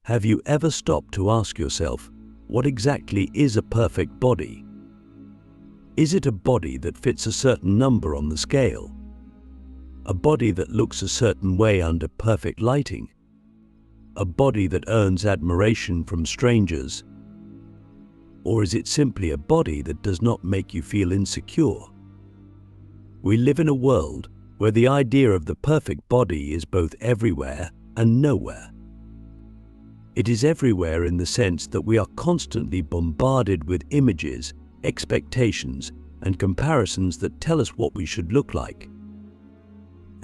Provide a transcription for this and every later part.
Have you ever stopped to ask yourself, what exactly is a perfect body? Is it a body that fits a certain number on the scale? A body that looks a certain way under perfect lighting? A body that earns admiration from strangers? Or is it simply a body that does not make you feel insecure? We live in a world where the idea of the perfect body is both everywhere and nowhere. It is everywhere in the sense that we are constantly bombarded with images, expectations, and comparisons that tell us what we should look like.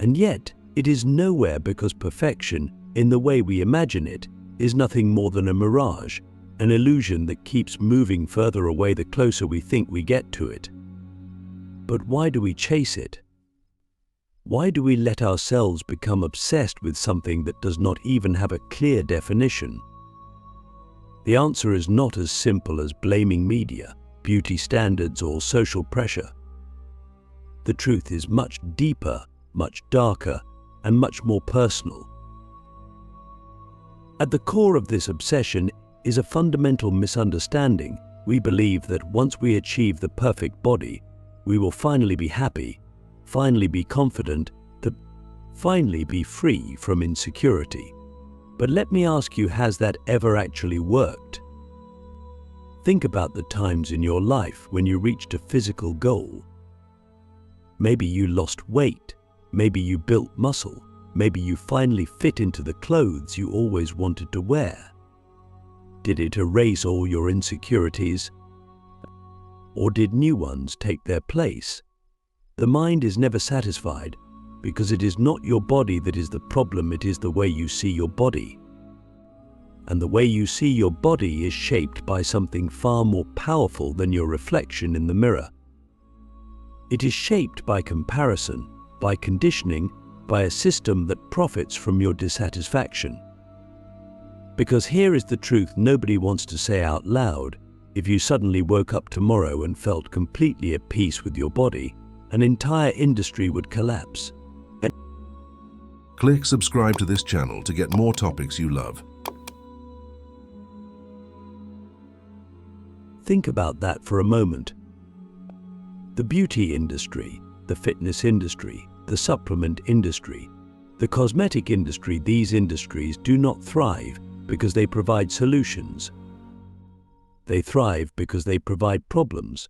And yet, it is nowhere because perfection, in the way we imagine it, is nothing more than a mirage, an illusion that keeps moving further away the closer we think we get to it. But why do we chase it? Why do we let ourselves become obsessed with something that does not even have a clear definition? The answer is not as simple as blaming media, beauty standards, or social pressure. The truth is much deeper, much darker, and much more personal. At the core of this obsession is a fundamental misunderstanding. We believe that once we achieve the perfect body, we will finally be happy, finally be confident, to finally be free from insecurity. But let me ask you, has that ever actually worked? Think about the times in your life when you reached a physical goal. Maybe you lost weight, maybe you built muscle, maybe you finally fit into the clothes you always wanted to wear. Did it erase all your insecurities? Or did new ones take their place? The mind is never satisfied because it is not your body that is the problem, it is the way you see your body. And the way you see your body is shaped by something far more powerful than your reflection in the mirror. It is shaped by comparison, by conditioning, by a system that profits from your dissatisfaction. Because here is the truth nobody wants to say out loud. If you suddenly woke up tomorrow and felt completely at peace with your body, an entire industry would collapse. Click subscribe to this channel to get more topics you love. Think about that for a moment. The beauty industry, the fitness industry, the supplement industry, the cosmetic industry, these industries do not thrive because they provide solutions. They thrive because they provide problems.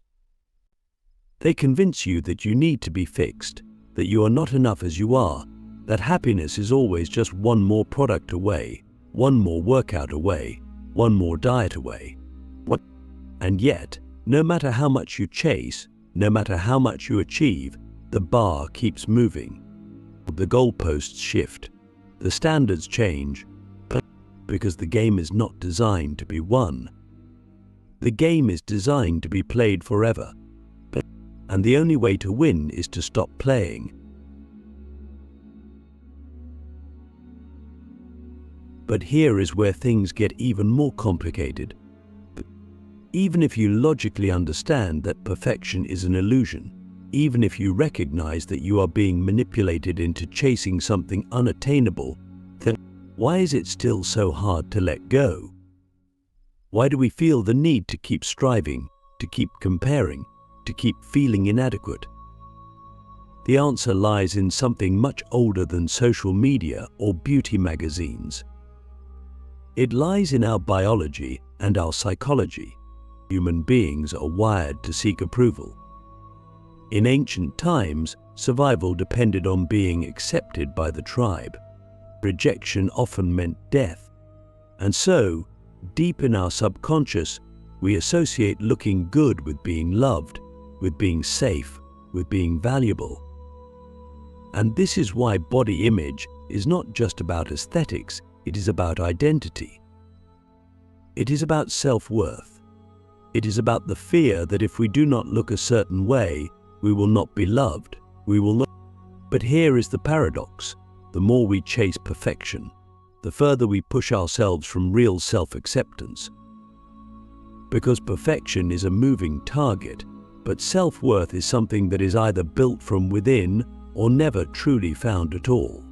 They convince you that you need to be fixed, that you are not enough as you are, that happiness is always just one more product away, one more workout away, one more diet away. And yet, no matter how much you chase, no matter how much you achieve, the bar keeps moving. The goalposts shift, the standards change, because the game is not designed to be won. The game is designed to be played forever. And the only way to win is to stop playing. But here is where things get even more complicated. Even if you logically understand that perfection is an illusion, even if you recognize that you are being manipulated into chasing something unattainable, then why is it still so hard to let go? Why do we feel the need to keep striving, to keep comparing, to keep feeling inadequate? The answer lies in something much older than social media or beauty magazines. It lies in our biology and our psychology. Human beings are wired to seek approval. In ancient times, survival depended on being accepted by the tribe. Rejection often meant death. And so, deep in our subconscious, we associate looking good with being loved, with being safe, with being valuable. And this is why body image is not just about aesthetics, it is about identity. It is about self-worth. It is about the fear that if we do not look a certain way, we will not be loved, we will not. But here is the paradox. The more we chase perfection, the further we push ourselves from real self-acceptance. Because perfection is a moving target, but self-worth is something that is either built from within or never truly found at all.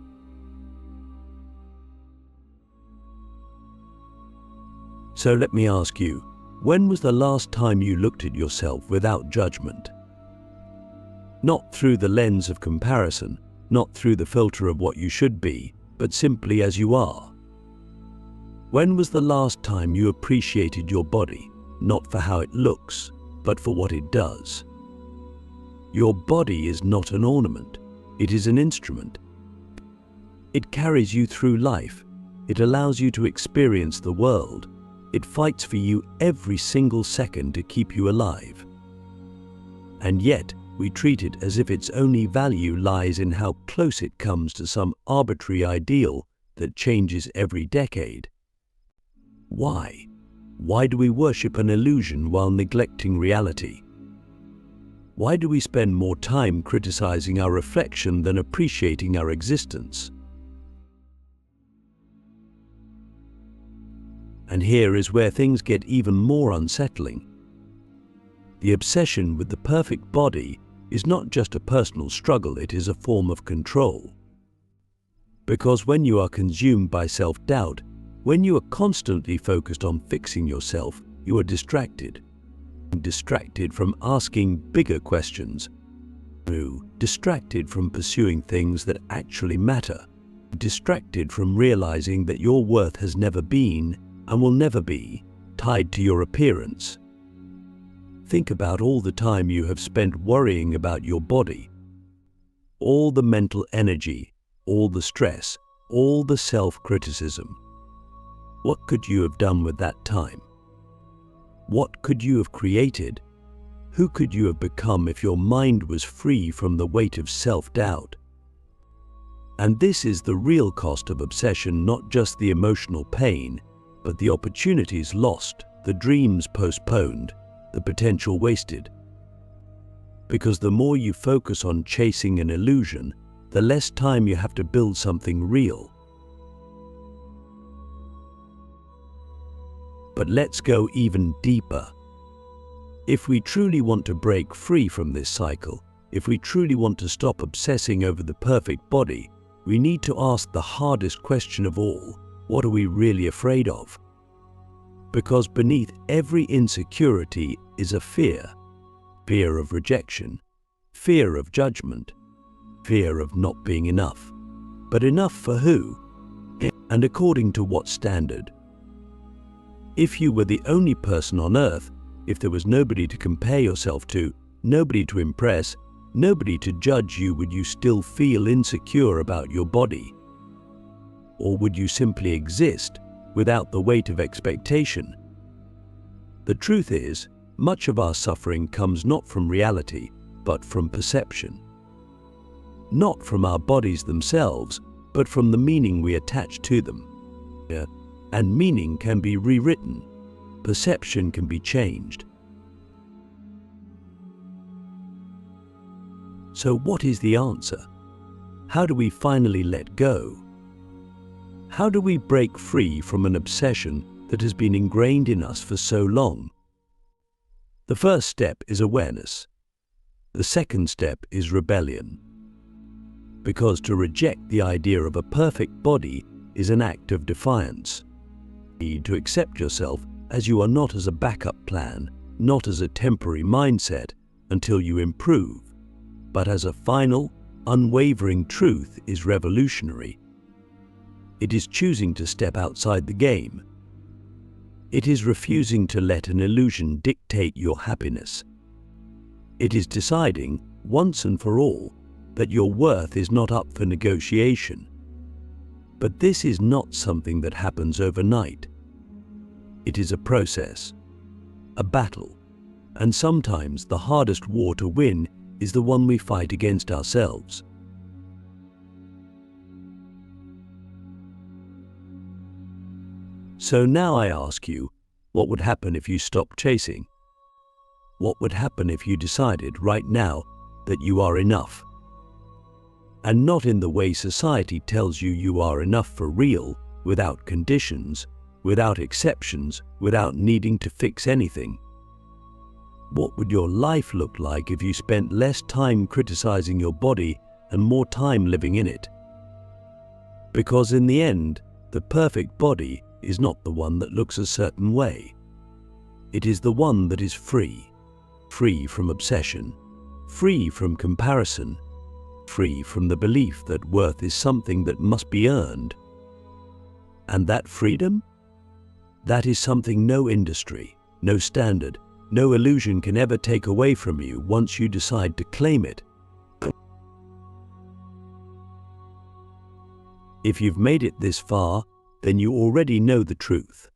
So let me ask you, when was the last time you looked at yourself without judgment? Not through the lens of comparison, not through the filter of what you should be, but simply as you are. When was the last time you appreciated your body, not for how it looks, but for what it does? Your body is not an ornament, it is an instrument. It carries you through life, it allows you to experience the world, it fights for you every single second to keep you alive. And yet, we treat it as if its only value lies in how close it comes to some arbitrary ideal that changes every decade. Why? Why do we worship an illusion while neglecting reality? Why do we spend more time criticizing our reflection than appreciating our existence? And here is where things get even more unsettling. The obsession with the perfect body is not just a personal struggle, it is a form of control. Because when you are consumed by self-doubt, when you are constantly focused on fixing yourself, you are distracted. Distracted from asking bigger questions. Distracted from pursuing things that actually matter. Distracted from realizing that your worth has never been, and will never be, tied to your appearance. Think about all the time you have spent worrying about your body. All the mental energy, all the stress, all the self-criticism. What could you have done with that time? What could you have created? Who could you have become if your mind was free from the weight of self-doubt? And this is the real cost of obsession, not just the emotional pain, but the opportunities lost, the dreams postponed, the potential wasted. Because the more you focus on chasing an illusion, the less time you have to build something real. But let's go even deeper. If we truly want to break free from this cycle, if we truly want to stop obsessing over the perfect body, we need to ask the hardest question of all: what are we really afraid of? Because beneath every insecurity is a fear. Fear of rejection, fear of judgment, fear of not being enough. But enough for who? And according to what standard? If you were the only person on earth, if there was nobody to compare yourself to, nobody to impress, nobody to judge you, would you still feel insecure about your body? Or would you simply exist without the weight of expectation? The truth is, much of our suffering comes not from reality, but from perception. Not from our bodies themselves, but from the meaning we attach to them. And meaning can be rewritten. Perception can be changed. So what is the answer? How do we finally let go? How do we break free from an obsession that has been ingrained in us for so long? The first step is awareness. The second step is rebellion. Because to reject the idea of a perfect body is an act of defiance. You need to accept yourself as you are, not as a backup plan, not as a temporary mindset until you improve, but as a final, unwavering truth is revolutionary. It is choosing to step outside the game. It is refusing to let an illusion dictate your happiness. It is deciding, once and for all, that your worth is not up for negotiation. But this is not something that happens overnight. It is a process, a battle, and sometimes the hardest war to win is the one we fight against ourselves. So now I ask you, what would happen if you stopped chasing? What would happen if you decided right now that you are enough? And not in the way society tells you you are enough for real, without conditions, without exceptions, without needing to fix anything. What would your life look like if you spent less time criticizing your body and more time living in it? Because in the end, the perfect body is not the one that looks a certain way. It is the one that is free. Free from obsession, free from comparison, free from the belief that worth is something that must be earned. And that freedom? That is something no industry, no standard, no illusion can ever take away from you once you decide to claim it. If you've made it this far, then you already know the truth.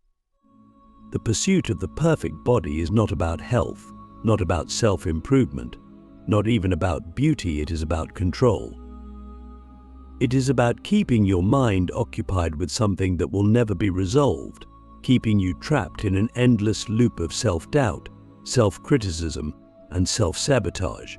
The pursuit of the perfect body is not about health, not about self-improvement, not even about beauty. It is about control. It is about keeping your mind occupied with something that will never be resolved, keeping you trapped in an endless loop of self-doubt, self-criticism, and self-sabotage.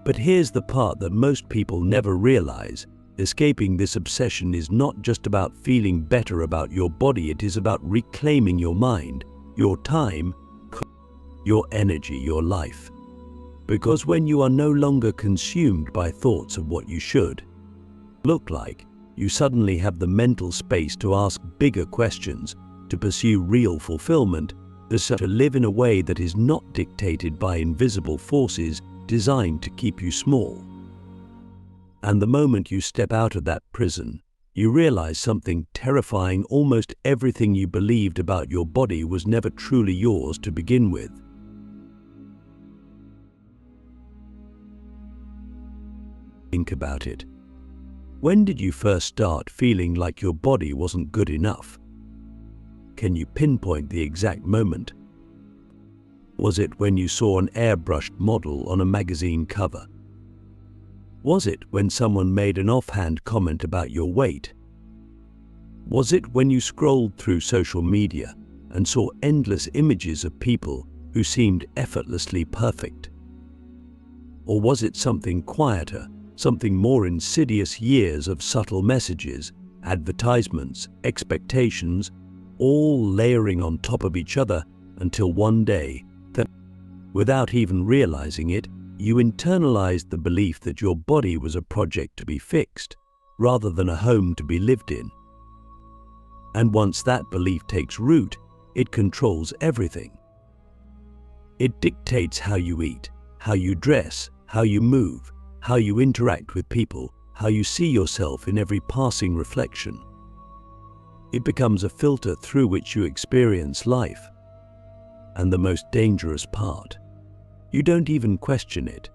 But here's the part that most people never realize. Escaping this obsession is not just about feeling better about your body, it is about reclaiming your mind, your time, your energy, your life. Because when you are no longer consumed by thoughts of what you should look like, you suddenly have the mental space to ask bigger questions, to pursue real fulfillment, to live in a way that is not dictated by invisible forces designed to keep you small. And the moment you step out of that prison, you realize something terrifying. Almost everything you believed about your body was never truly yours to begin with. Think about it. When did you first start feeling like your body wasn't good enough? Can you pinpoint the exact moment? Was it when you saw an airbrushed model on a magazine cover? Was it when someone made an offhand comment about your weight? Was it when you scrolled through social media and saw endless images of people who seemed effortlessly perfect? Or was it something quieter, something more insidious? Years of subtle messages, advertisements, expectations, all layering on top of each other until one day, without even realizing it, you internalized the belief that your body was a project to be fixed, rather than a home to be lived in. And once that belief takes root, it controls everything. It dictates how you eat, how you dress, how you move, how you interact with people, how you see yourself in every passing reflection. It becomes a filter through which you experience life. And the most dangerous part, you don't even question it.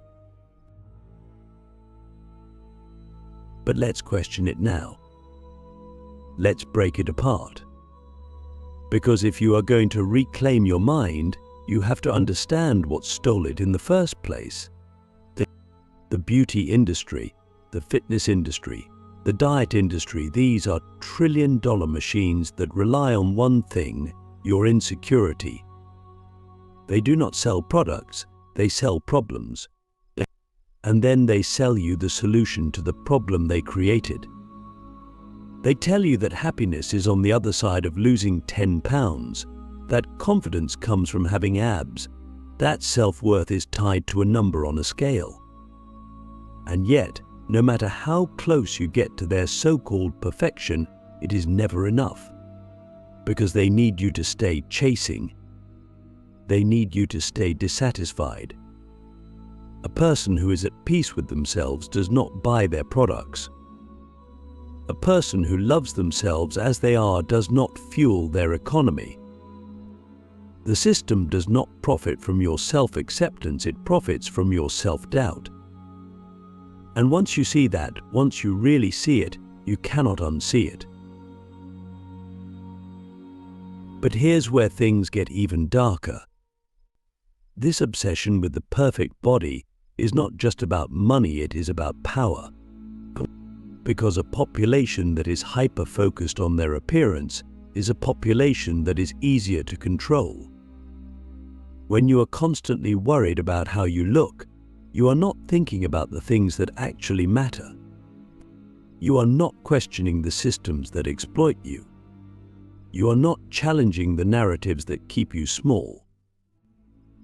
But let's question it now. Let's break it apart. Because if you are going to reclaim your mind, you have to understand what stole it in the first place. The beauty industry, the fitness industry, the diet industry, these are trillion-dollar machines that rely on one thing, your insecurity. They do not sell products, they sell problems. And then they sell you the solution to the problem they created. They tell you that happiness is on the other side of losing 10 pounds, that confidence comes from having abs, that self-worth is tied to a number on a scale. And yet, no matter how close you get to their so-called perfection, it is never enough. Because they need you to stay chasing. They need you to stay dissatisfied. A person who is at peace with themselves does not buy their products. A person who loves themselves as they are does not fuel their economy. The system does not profit from your self-acceptance, it profits from your self-doubt. And once you see that, once you really see it, you cannot unsee it. But here's where things get even darker. This obsession with the perfect body is not just about money, it is about power. Because a population that is hyper-focused on their appearance is a population that is easier to control. When you are constantly worried about how you look, you are not thinking about the things that actually matter. You are not questioning the systems that exploit you. You are not challenging the narratives that keep you small.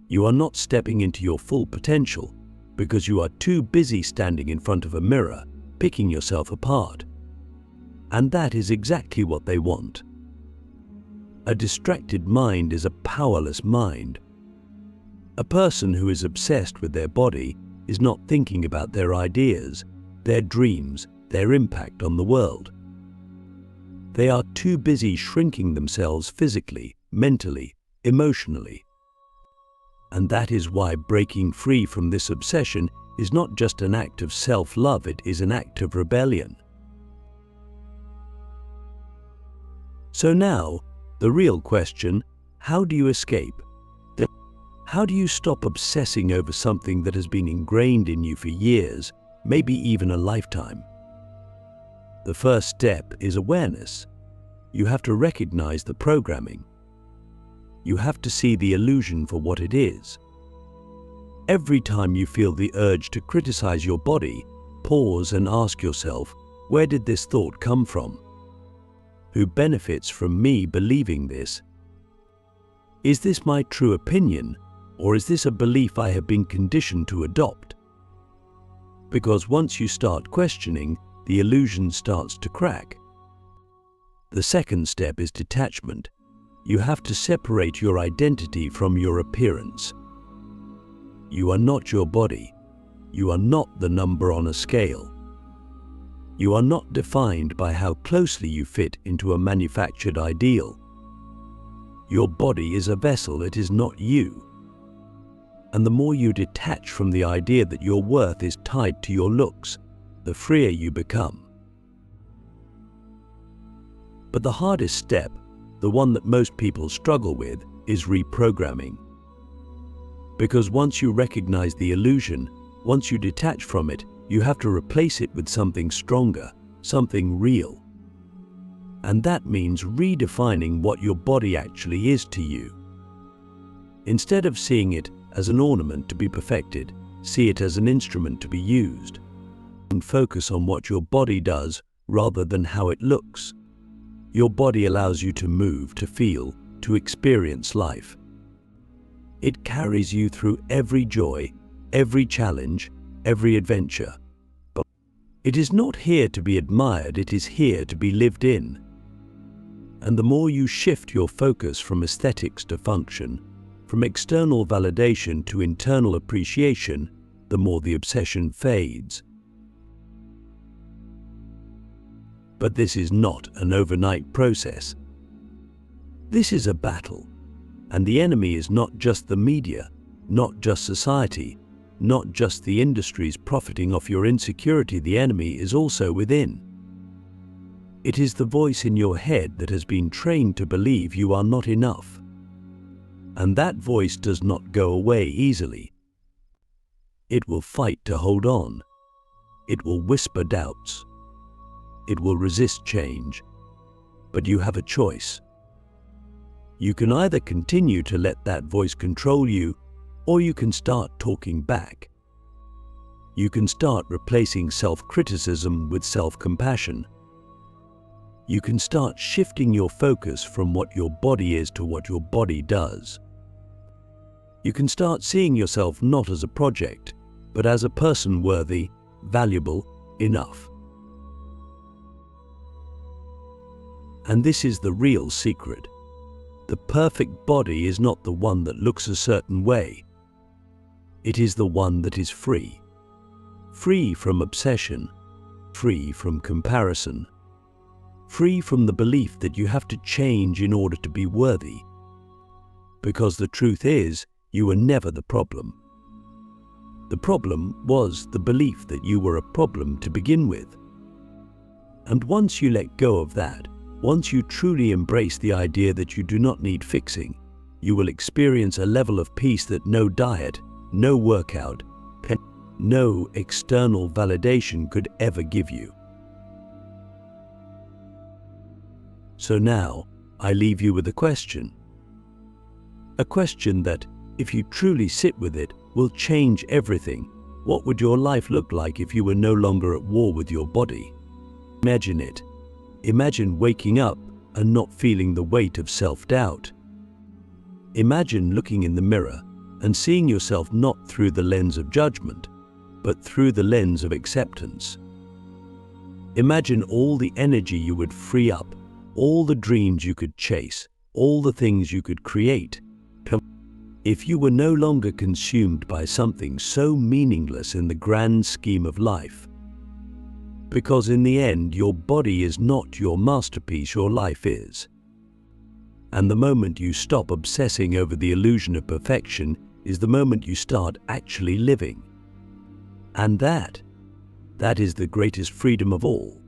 You are not stepping into your full potential because you are too busy standing in front of a mirror, picking yourself apart. And that is exactly what they want. A distracted mind is a powerless mind. A person who is obsessed with their body is not thinking about their ideas, their dreams, their impact on the world. They are too busy shrinking themselves physically, mentally, emotionally. And that is why breaking free from this obsession is not just an act of self-love, it is an act of rebellion. So now, the real question, how do you escape? How do you stop obsessing over something that has been ingrained in you for years, maybe even a lifetime? The first step is awareness. You have to recognize the programming. You have to see the illusion for what it is. Every time you feel the urge to criticize your body, pause and ask yourself, where did this thought come from? Who benefits from me believing this? Is this my true opinion, or is this a belief I have been conditioned to adopt? Because once you start questioning, the illusion starts to crack. The second step is detachment. You have to separate your identity from your appearance. You are not your body. You are not the number on a scale. You are not defined by how closely you fit into a manufactured ideal. Your body is a vessel, it is not you. And the more you detach from the idea that your worth is tied to your looks, the freer you become. But the hardest step, the one that most people struggle with, is reprogramming. Because once you recognize the illusion, once you detach from it, you have to replace it with something stronger, something real. And that means redefining what your body actually is to you. Instead of seeing it as an ornament to be perfected, see it as an instrument to be used. And focus on what your body does rather than how it looks. Your body allows you to move, to feel, to experience life. It carries you through every joy, every challenge, every adventure. But it is not here to be admired, it is here to be lived in. And the more you shift your focus from aesthetics to function, from external validation to internal appreciation, the more the obsession fades. But this is not an overnight process. This is a battle. And the enemy is not just the media, not just society, not just the industries profiting off your insecurity. The enemy is also within. It is the voice in your head that has been trained to believe you are not enough. And that voice does not go away easily. It will fight to hold on. It will whisper doubts. It will resist change. But you have a choice. You can either continue to let that voice control you, or you can start talking back. You can start replacing self-criticism with self-compassion. You can start shifting your focus from what your body is to what your body does. You can start seeing yourself not as a project, but as a person worthy, valuable, enough. And this is the real secret. The perfect body is not the one that looks a certain way. It is the one that is free. Free from obsession, free from comparison, free from the belief that you have to change in order to be worthy. Because the truth is, you were never the problem. The problem was the belief that you were a problem to begin with. And once you let go of that, once you truly embrace the idea that you do not need fixing, you will experience a level of peace that no diet, no workout, no external validation could ever give you. So now, I leave you with a question. A question that, if you truly sit with it, will change everything. What would your life look like if you were no longer at war with your body? Imagine it. Imagine waking up and not feeling the weight of self-doubt. Imagine looking in the mirror and seeing yourself not through the lens of judgment, but through the lens of acceptance. Imagine all the energy you would free up, all the dreams you could chase, all the things you could create, if you were no longer consumed by something so meaningless in the grand scheme of life. Because in the end, your body is not your masterpiece, your life is. And the moment you stop obsessing over the illusion of perfection is the moment you start actually living. And that is the greatest freedom of all.